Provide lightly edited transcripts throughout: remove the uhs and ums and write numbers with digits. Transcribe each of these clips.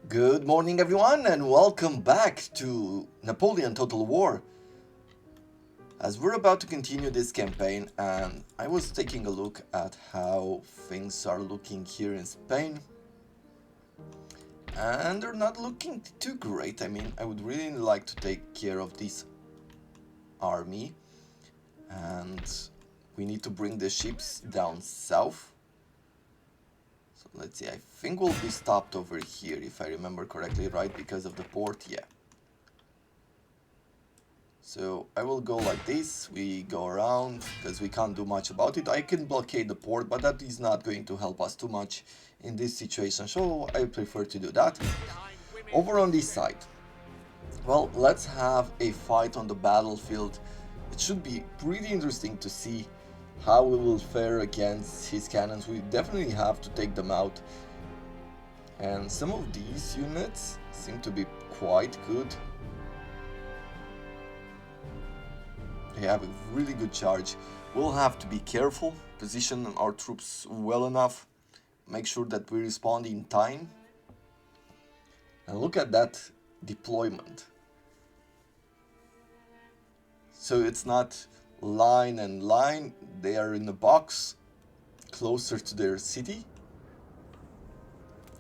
Good morning, everyone, and welcome back to Napoleon Total War. As we're about to continue this campaign, and I was taking a look at how things are looking here in Spain, and they're not looking too great. I mean, I would really like to take care of this army, and we need to bring the ships down south. So let's see, I think we'll be stopped over here, if I remember correctly, right? Because of the port, yeah. So I will go like this, we go around, because we can't do much about it. I can blockade the port, but that is not going to help us too much in this situation, so I prefer to do that. Over on this side, well, let's have a fight on the battlefield. It should be pretty interesting to see how we will fare against his cannons. We definitely have to take them out. And some of these units seem to be quite good. They have a really good charge. We'll have to be careful, position our troops well enough, make sure that we respond in time. And look at that deployment. So it's not line and line, they are in a box closer to their city.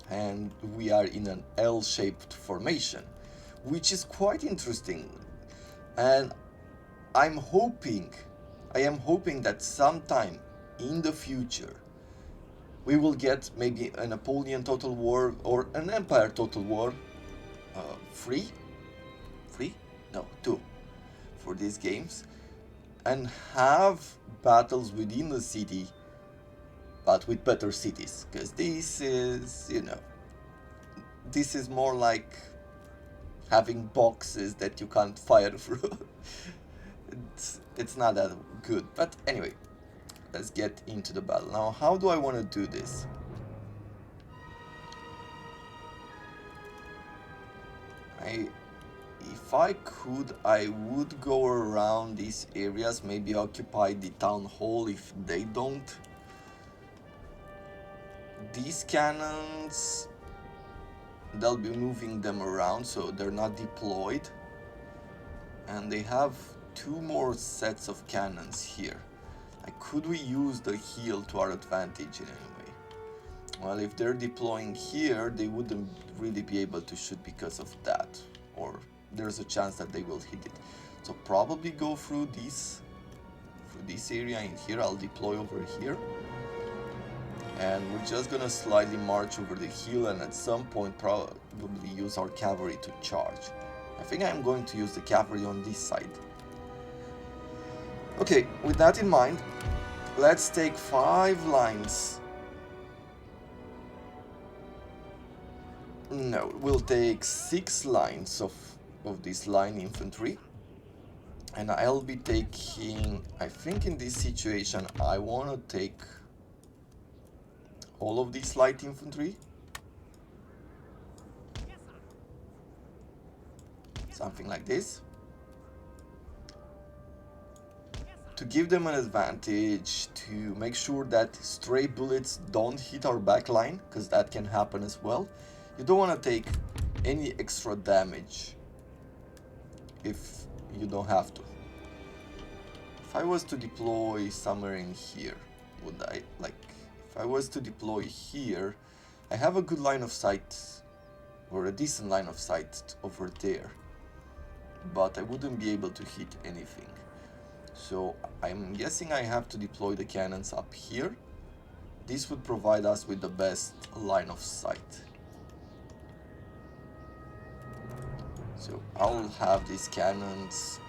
And we are in an L-shaped formation, which is quite interesting. And I am hoping that sometime in the future we will get maybe a Napoleon Total War or an Empire Total War, free? No, 2 for these games, and have battles within the city, but with better cities, because this is, this is more like having boxes that you can't fire through. It's not that good, but anyway, let's get into the battle. Now, how do I want to do this? If I could, I would go around these areas, maybe occupy the town hall if they don't. These cannons, they'll be moving them around, so they're not deployed. And they have 2 more sets of cannons here. Like, could we use the hill to our advantage in any way? Well, if they're deploying here, they wouldn't really be able to shoot because of that. Or there's a chance that they will hit it. So probably go through this area in here. I'll deploy over here. And we're just gonna slightly march over the hill and at some point probably use our cavalry to charge. I think I'm going to use the cavalry on this side. Okay, with that in mind, let's take 5 lines. No, we'll take 6 lines of this line infantry. And I'll be taking, I think in this situation, I want to take all of these light infantry. Something like this. To give them an advantage, to make sure that stray bullets don't hit our back line, because that can happen as well. You don't want to take any extra damage if you don't have to. If I was to deploy somewhere in here, would I, like, if I was to deploy here, I have a good line of sight, or a decent line of sight over there, but I wouldn't be able to hit anything. So I'm guessing I have to deploy the cannons up here. This would provide us with the best line of sight. So I'll have these cannons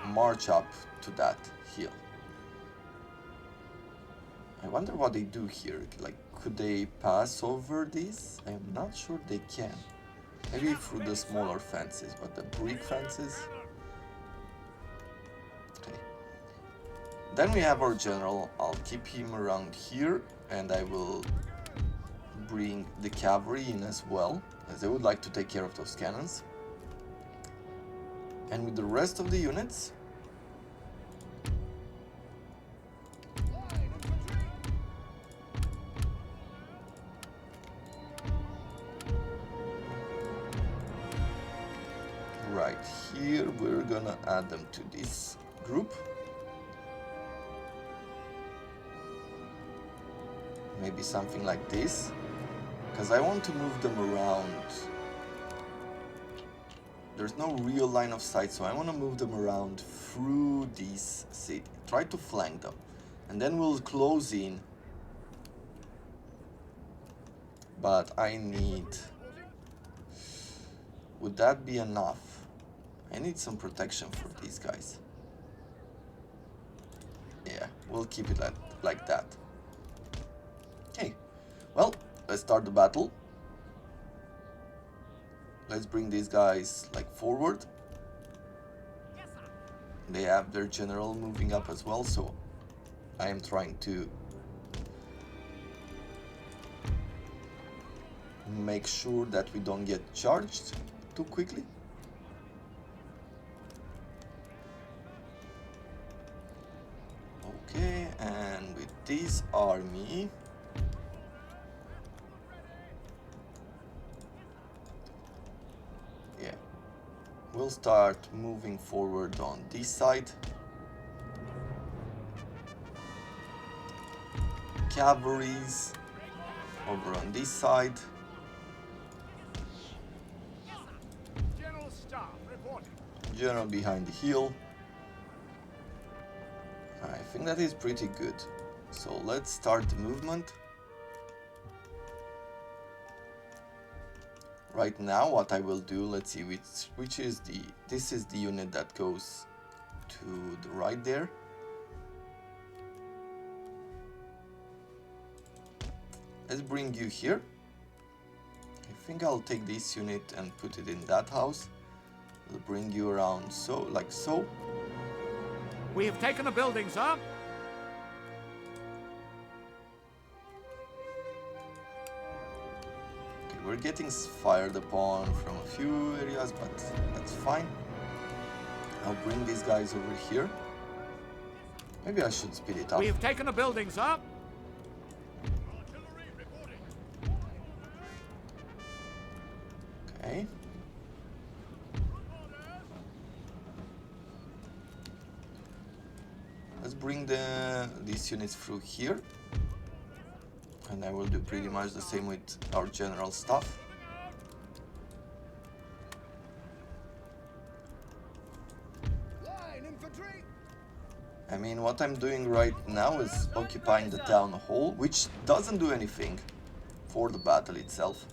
march up to that hill. I wonder what they do here. Like, could they pass over this? I'm not sure they can. Maybe through the smaller fences, but the brick fences? Okay. Then we have our general. I'll keep him around here, and I will bring the cavalry in as well, as I would like to take care of those cannons. And with the rest of the units, right here. We're gonna add them to this group. Maybe something like this, because I want to move them around. There's no real line of sight, so I want to move them around through this city. Try to flank them, and then we'll close in. But I need... Would that be enough? I need some protection for these guys. Yeah, we'll keep it like that. Okay, well, let's start the battle. Let's bring these guys like forward. They have their general moving up as well, so I am trying to make sure that we don't get charged too quickly. Okay, and with this army, yeah, we'll start moving forward on this side. Cavalries over on this side. General behind the hill. I think that is pretty good. So let's start the movement. Right now what I will do, let's see which is the... This is the unit that goes to the right there. Let's bring you here. I think I'll take this unit and put it in that house. We'll bring you around so, like so. We have taken a building, sir. Okay, we're getting fired upon from a few areas, but that's fine. I'll bring these guys over here. Maybe I should speed it up. We have taken a building, sir. Okay. Let's bring these units through here, and I will do pretty much the same with our general stuff. I mean, what I'm doing right now is occupying the town hall, which doesn't do anything for the battle itself.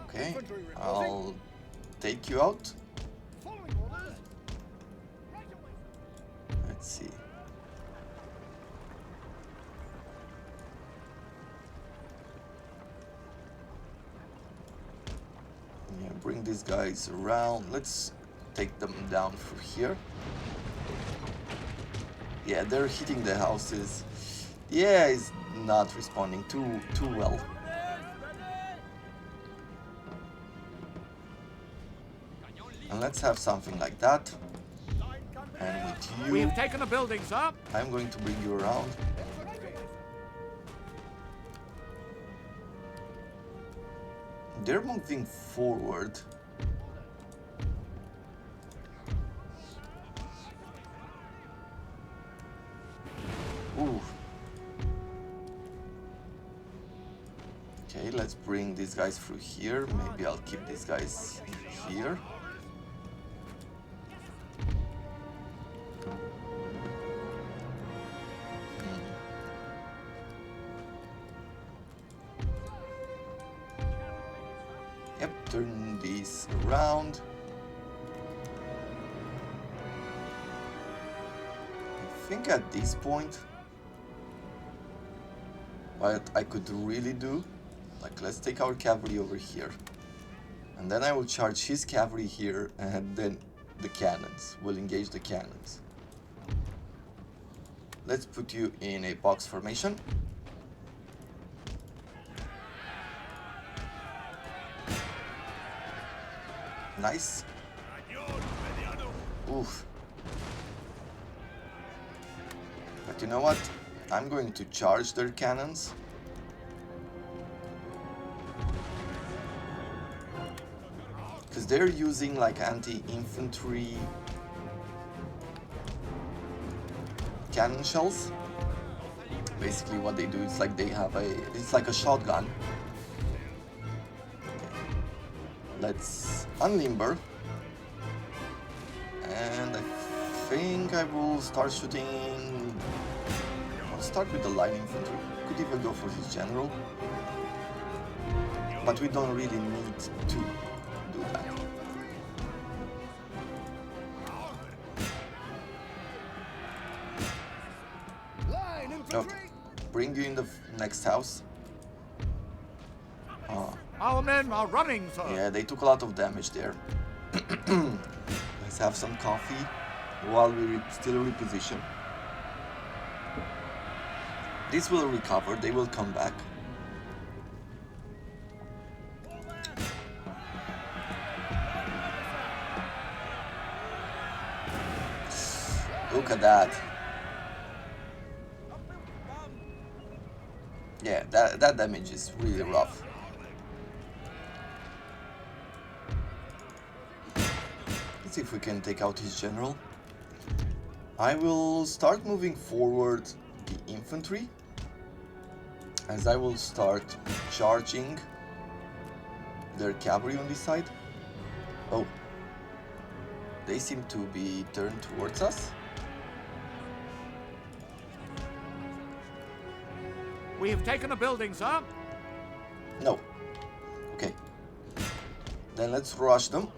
Okay, I'll take you out. Let's see. Yeah, bring these guys around. Let's take them down through here. Yeah, they're hitting the houses. Yeah, it's not responding too well. And let's have something like that. And with you, we have taken a building, sir. I'm going to bring you around. They're moving forward. Ooh. Okay, let's bring these guys through here. Maybe I'll keep these guys in here. Yep, turn these around. I think at this point, what I could really do, like, let's take our cavalry over here, and then I will charge his cavalry here, and then the cannons. We'll engage the cannons. Let's put you in a box formation. Nice. Oof. But you know what? I'm going to charge their cannons. because they're using like anti-infantry cannon shells. Basically what they do is like they have it's like a shotgun. Okay. Let's unlimber. And I think I will start shooting. I'll start with the light infantry. Could even go for his general. But we don't really need to do that. Oh, bring you in the next house. Our men are running, sir. Yeah, they took a lot of damage there. Let's have some coffee while we still reposition. This will recover, they will come back. Look at that. Yeah, that damage is really rough. Let's see if we can take out his general. I will start moving forward the infantry, as I will start charging their cavalry on this side. Oh, they seem to be turned towards us. We have taken a building, sir. No. Okay. Then let's rush them.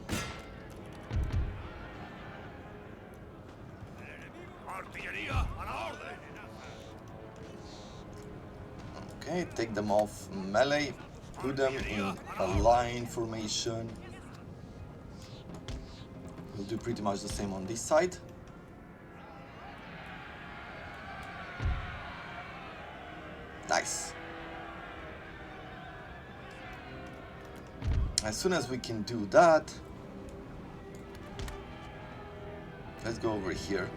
Okay, take them off melee, put them in a line formation. We'll do pretty much the same on this side. Nice. As soon as we can do that, let's go over here.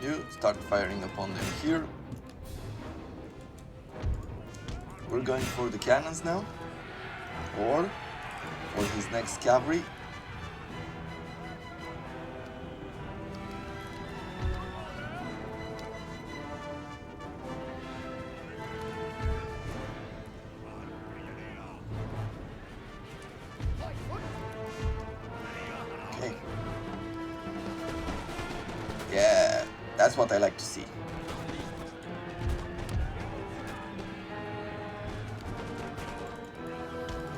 You start firing upon them here. We're going for the cannons now, or for his next cavalry. Okay. Yeah, that's what I like to see.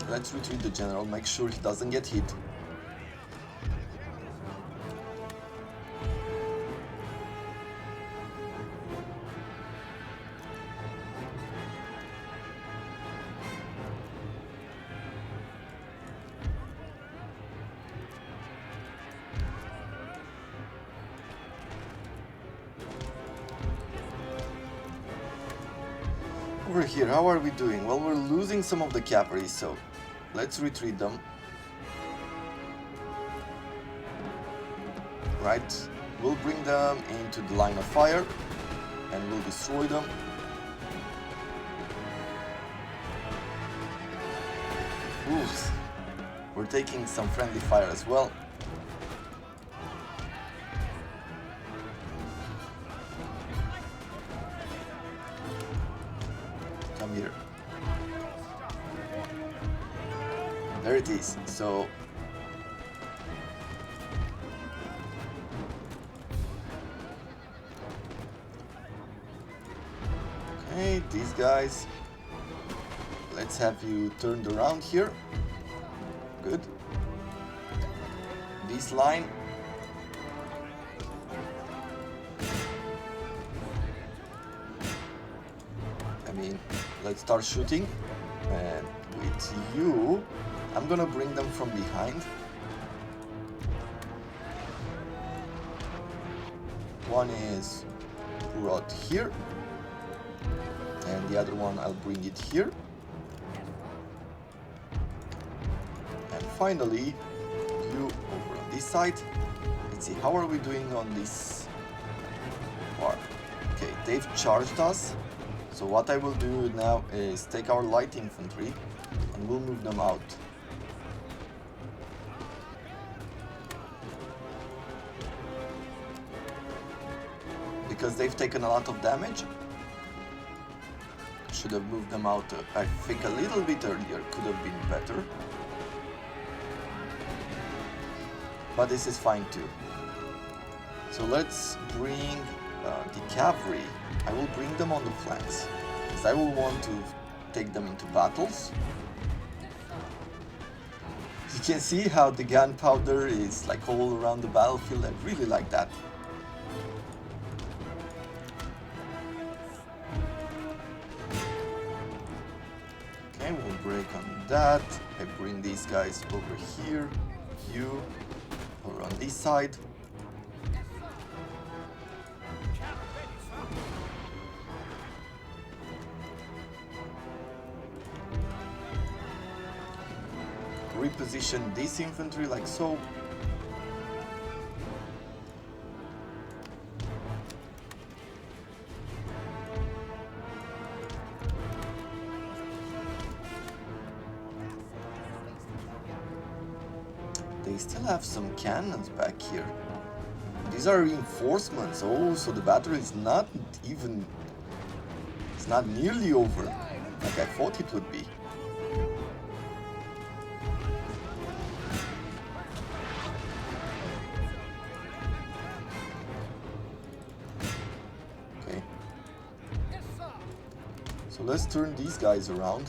Let's retreat the general, make sure he doesn't get hit. Over here, how are we doing? Well, we're losing some of the cavalry, so let's retreat them. Right, we'll bring them into the line of fire and we'll destroy them. Oops, we're taking some friendly fire as well. Come here. There it is. So okay, these guys, let's have you turned around here. Good. This line, I mean, let's start shooting. And with you, I'm gonna bring them from behind. One is brought here, and the other one I'll bring it here. finally, you over on this side. Let's see, how are we doing on this part? Okay, they've charged us. So what I will do now is take our light infantry and we'll move them out. Because they've taken a lot of damage. Should have moved them out, I think a little bit earlier, could have been better. But this is fine too. So let's bring the cavalry. I will bring them on the flanks, because I will want to take them into battles. You can see how the gunpowder is like all around the battlefield. I really like that. Okay, we'll break on that. I bring these guys over here. You over on this side. Reposition this infantry like so. They still have some cannons back here. These are reinforcements. Oh, so the battle is not even... It's not nearly over, like I thought it would be. Okay. So let's turn these guys around.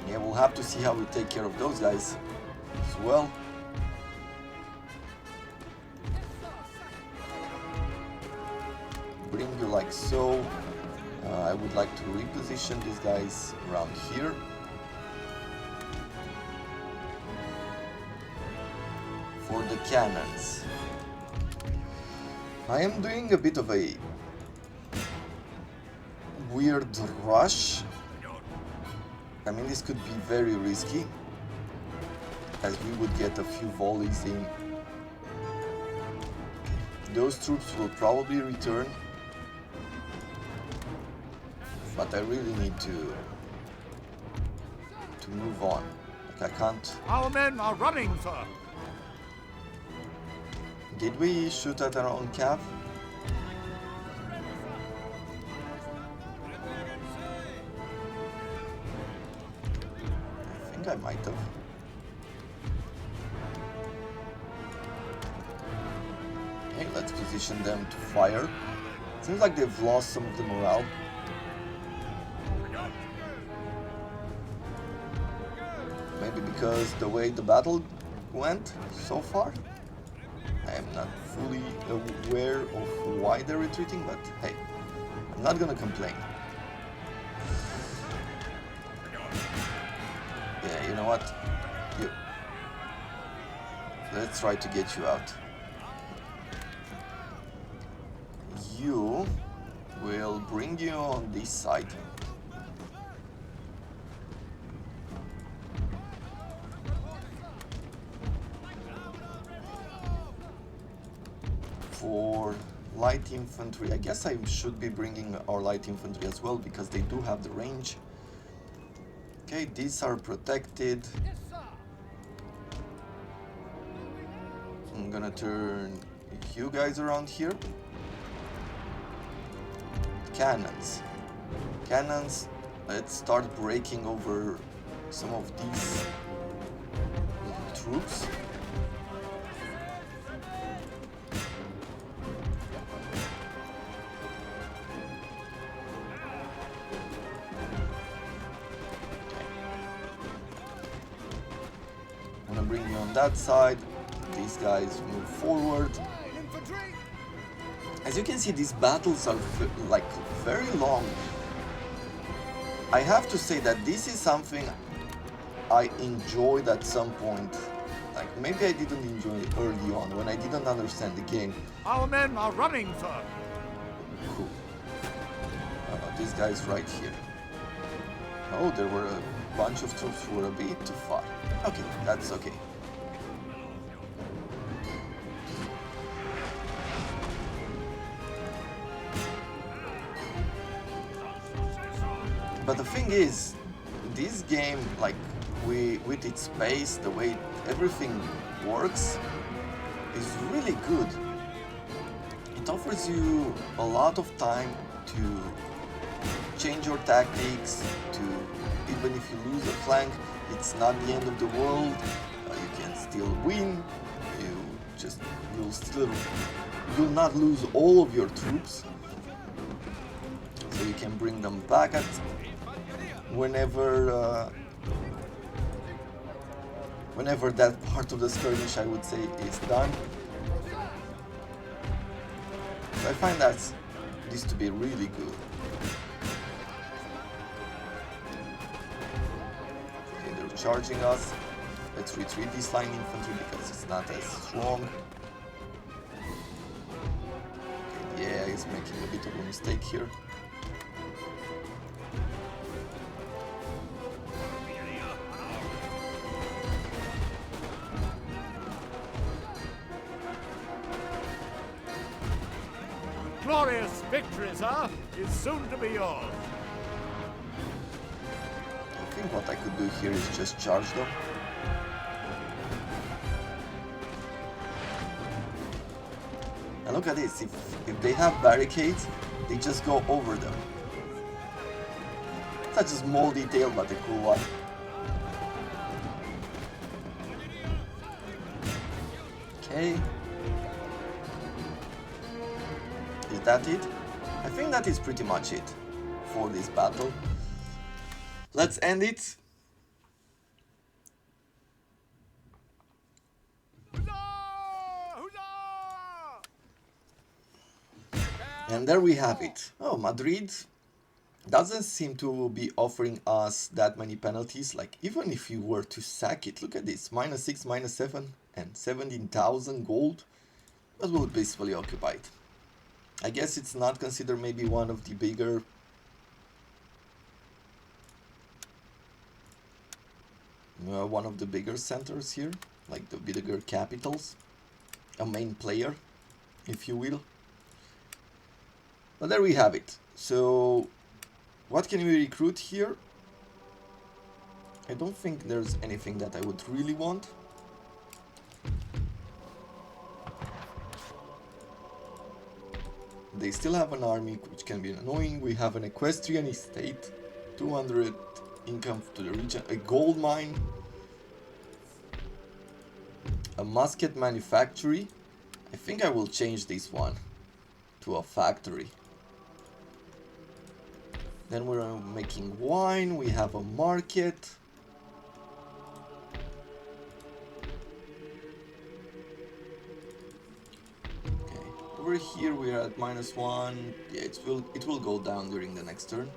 Yeah, we'll have to see how we take care of those guys as well. Bring you like so. I would like to reposition these guys around here. For the cannons. I am doing a bit of a weird rush. I mean, this could be very risky, as we would get a few volleys in. Those troops will probably return, but I really need to move on. Like I can't... Our men are running, sir. Did we shoot at our own cav? I might have. Okay, let's position them to fire. Seems like they've lost some of the morale. Maybe because the way the battle went so far. I am not fully aware of why they're retreating, but hey, I'm not gonna complain. You know what? Let's try to get you out. You will bring you on this side. For light infantry, I guess I should be bringing our light infantry as well, because they do have the range. Okay, these are protected. I'm gonna turn you guys around here. Cannons. Cannons, let's start breaking over some of these troops. Bring you on that side. These guys move forward. As you can see, these battles are like very long. I have to say that this is something I enjoyed at some point. Like maybe I didn't enjoy it early on when I didn't understand the game. Our men are running, sir. Cool. These guys right here. Oh, there were bunch of troops were a bit too far. Okay, that's okay. But the thing is, this game, like, with its pace, the way everything works, is really good. It offers you a lot of time to change your tactics, to, even if you lose a flank, it's not the end of the world, you can still win, you'll not lose all of your troops, so you can bring them back at whenever that part of the skirmish, I would say, is done. So I find this to be really good. Okay, they're charging us. Let's retreat this line infantry because it's not as strong. Okay, yeah, he's making a bit of a mistake here. Glorious victory, sir, is soon to be yours. I think what I could do here is just charge them. And look at this, if they have barricades, they just go over them. Such a small detail, but a cool one. Okay. Is that it? I think that is pretty much it for this battle. Let's end it. And there we have it. Oh, Madrid doesn't seem to be offering us that many penalties. Like, even if you were to sack it, look at this, -6, -7, and 17,000 gold. That will basically occupy it. I guess it's not considered maybe one of the bigger centers here, like the bigger capitals, a main player, if you will. But there we have it. So what can we recruit here? I don't think there's anything that I would really want. They still have an army, which can be annoying. We have an equestrian estate, 200 income to the region, a gold mine, a musket manufactory. I think I will change this one to a factory. Then we're making wine, we have a market. Over here we are at -1. Yeah, it will go down during the next turn.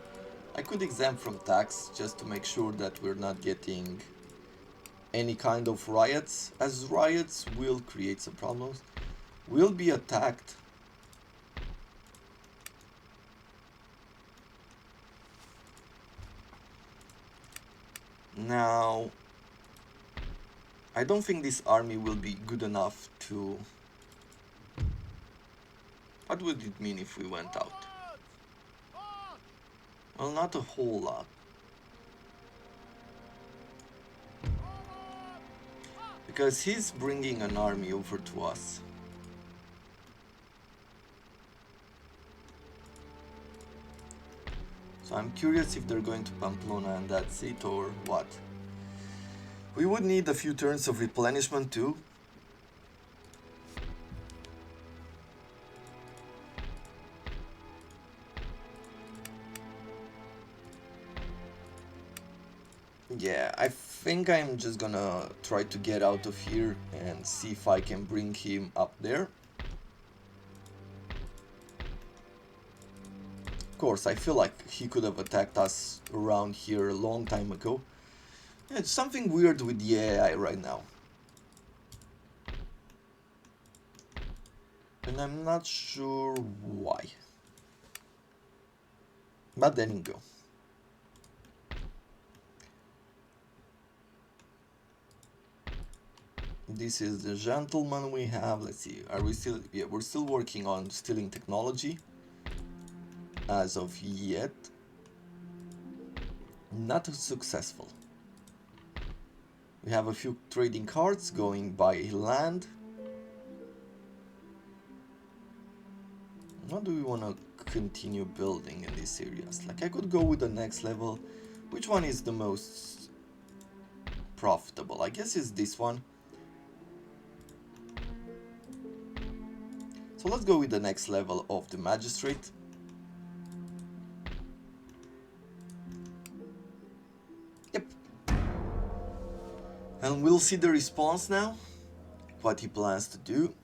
I could exempt from tax just to make sure that we're not getting any kind of riots, as riots will create some problems. We'll be attacked. Now, I don't think this army will be good enough to... What would it mean if we went out? Well, not a whole lot. Because he's bringing an army over to us. So I'm curious if they're going to Pamplona and that's it, or what. We would need a few turns of replenishment too. Yeah, I think I'm just gonna try to get out of here and see if I can bring him up there. Of course, I feel like he could have attacked us around here a long time ago. Yeah, it's something weird with the AI right now. And I'm not sure why. But there you go. this is the gentleman we have. Let's see, are we still, yeah, we're still working on stealing technology as of yet. Not successful. We have a few trading carts going by land. What do we want to continue building in these areas? Like, I could go with the next level. Which one is the most profitable? I guess it's this one. So let's go with the next level of the magistrate. Yep. And we'll see the response now. What he plans to do.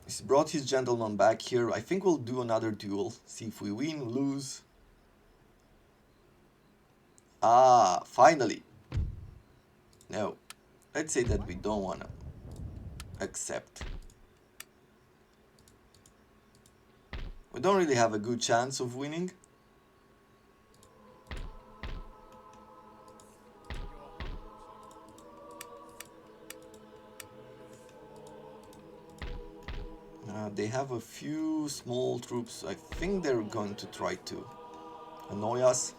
He's brought his gentleman back here. I think we'll do another duel. See if we win, lose. Ah, finally. No. Let's say that we don't want to accept. We don't really have a good chance of winning. They have a few small troops. I think they're going to try to annoy us.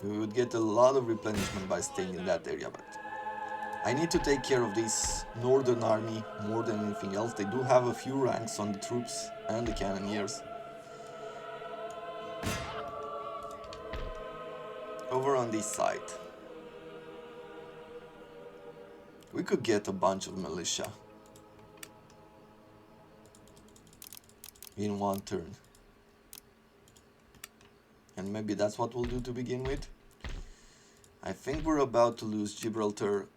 We would get a lot of replenishment by staying in that area, but I need to take care of this northern army more than anything else. They do have a few ranks on the troops and the cannoneers. Over on this side, we could get a bunch of militia in one turn. And maybe that's what we'll do to begin with. I think we're about to lose Gibraltar,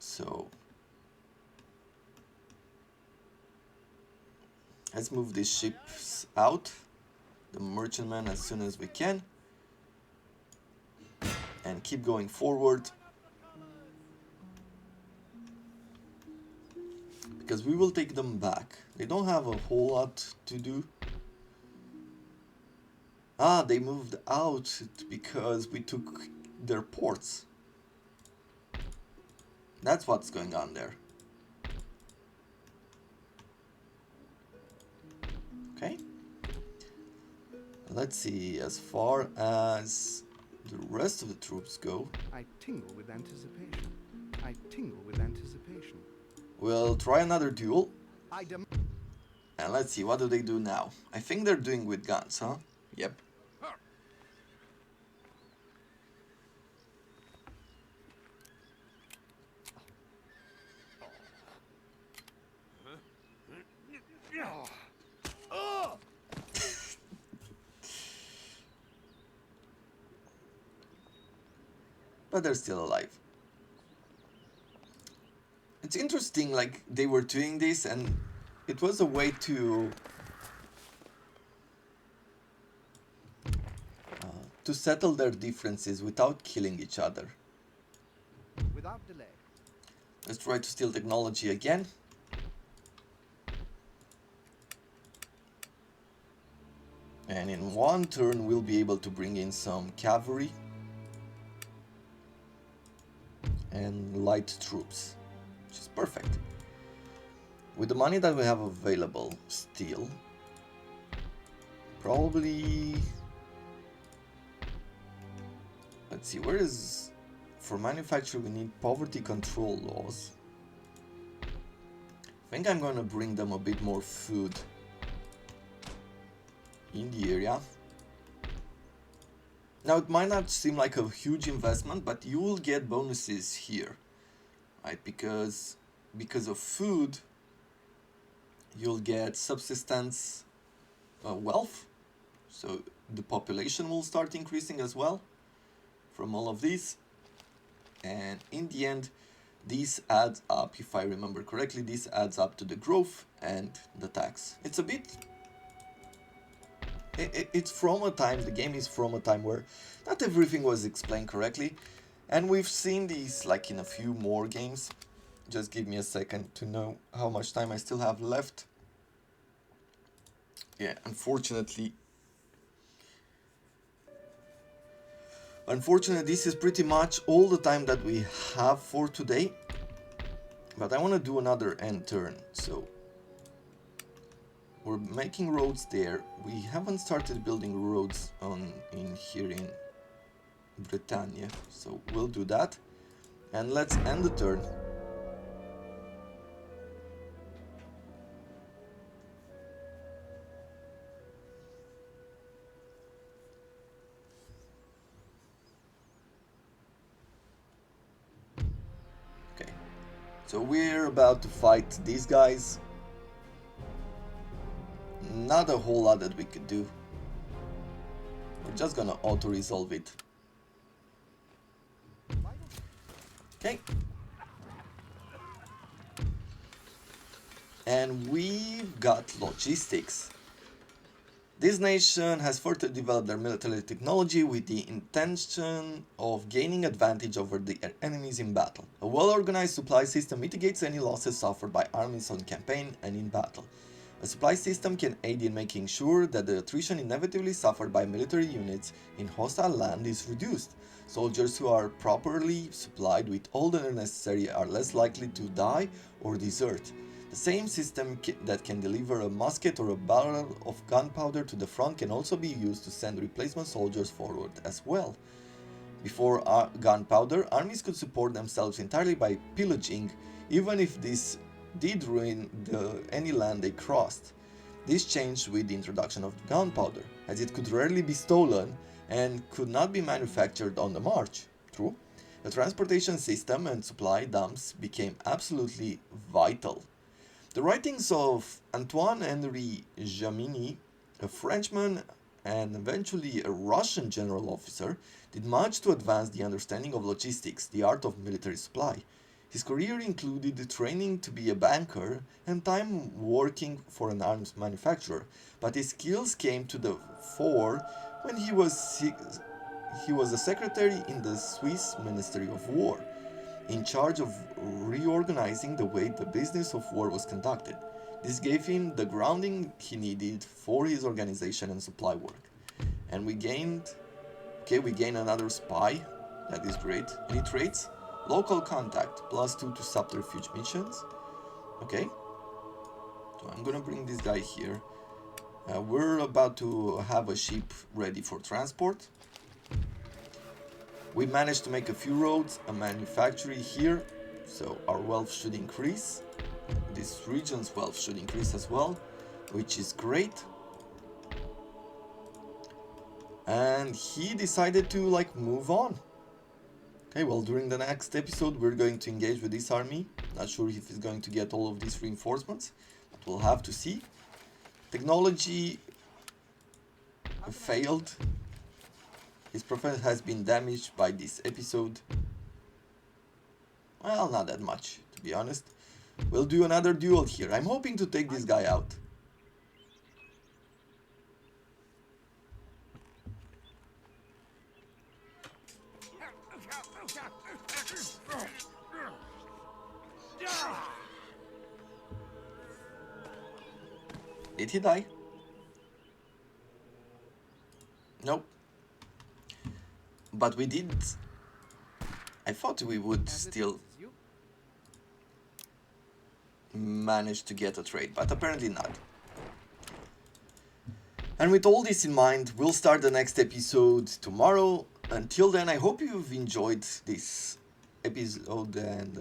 so let's move these ships out, the merchantmen, as soon as we can, and keep going forward. Because we will take them back. They don't have a whole lot to do. Ah, they moved out because we took their ports. That's what's going on there. Okay. Let's see, as far as the rest of the troops go. I tingle with anticipation. I tingle with anticipation. We'll try another duel. And let's see, what do they do now? I think they're doing with guns, huh? Yep. But they're still alive. It's interesting, like, they were doing this and it was a way to settle their differences without killing each other. Without delay. Let's try to steal technology again. And in one turn we'll be able to bring in some cavalry and light troops, which is perfect. With the money that we have available still, probably, let's see, where is, for manufacture we need poverty control laws. I think I'm gonna bring them a bit more food in the area. Now it might not seem like a huge investment, but you will get bonuses here, right? Because of food, you'll get subsistence wealth, so the population will start increasing as well from all of these, and in the end this adds up, if I remember correctly, this adds up to the growth and the tax. It's a bit, it's from a time, the game is from a time where not everything was explained correctly, and we've seen these like in a few more games. Just give me a second to know how much time I still have left. Yeah, unfortunately Unfortunately, this is pretty much all the time that we have for today. But I want to do another end turn, so we're making roads there. We haven't started building roads in here in Bretagne, so we'll do that. And let's end the turn. Okay, so we're about to fight these guys. Not a whole lot that we could do. We're just gonna auto-resolve it. Okay. And we've got logistics. This nation has further developed their military technology with the intention of gaining advantage over the enemies in battle. A well-organized supply system mitigates any losses suffered by armies on campaign and in battle. A supply system can aid in making sure that the attrition inevitably suffered by military units in hostile land is reduced. Soldiers who are properly supplied with all the necessary are less likely to die or desert. The same system that can deliver a musket or a barrel of gunpowder to the front can also be used to send replacement soldiers forward as well. Before gunpowder, armies could support themselves entirely by pillaging, even if this did ruin any land they crossed. This changed with the introduction of gunpowder, as it could rarely be stolen and could not be manufactured on the march. True, the transportation system and supply dumps became absolutely vital. The writings of Antoine-Henri Jamini, a Frenchman and eventually a Russian general officer, did much to advance the understanding of logistics, the art of military supply. His career included training to be a banker and time working for an arms manufacturer, but his skills came to the fore when he was a secretary in the Swiss Ministry of War, in charge of reorganizing the way the business of war was conducted. This gave him the grounding he needed for his organization and supply work. And we gained another spy. That is great. Any traits? Local contact, +2 to subterfuge missions. Okay. So I'm gonna bring this guy here. We're about to have a ship ready for transport. We managed to make a few roads, a manufactory here, so our wealth should increase. This region's wealth should increase as well, which is great. And he decided to move on. Okay, well, during the next episode we're going to engage with this army. Not sure if he's going to get all of these reinforcements, but we'll have to see. Technology failed. His profile has been damaged by this episode. Well, not that much, to be honest. We'll do another duel here. I'm hoping to take this guy out. Did he die? Nope. But we did. I thought we would still manage to get a trade, but apparently not. And with all this in mind, we'll start the next episode tomorrow. Until then, I hope you've enjoyed this episode, and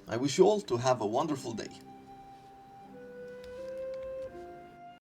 I wish you all to have a wonderful day.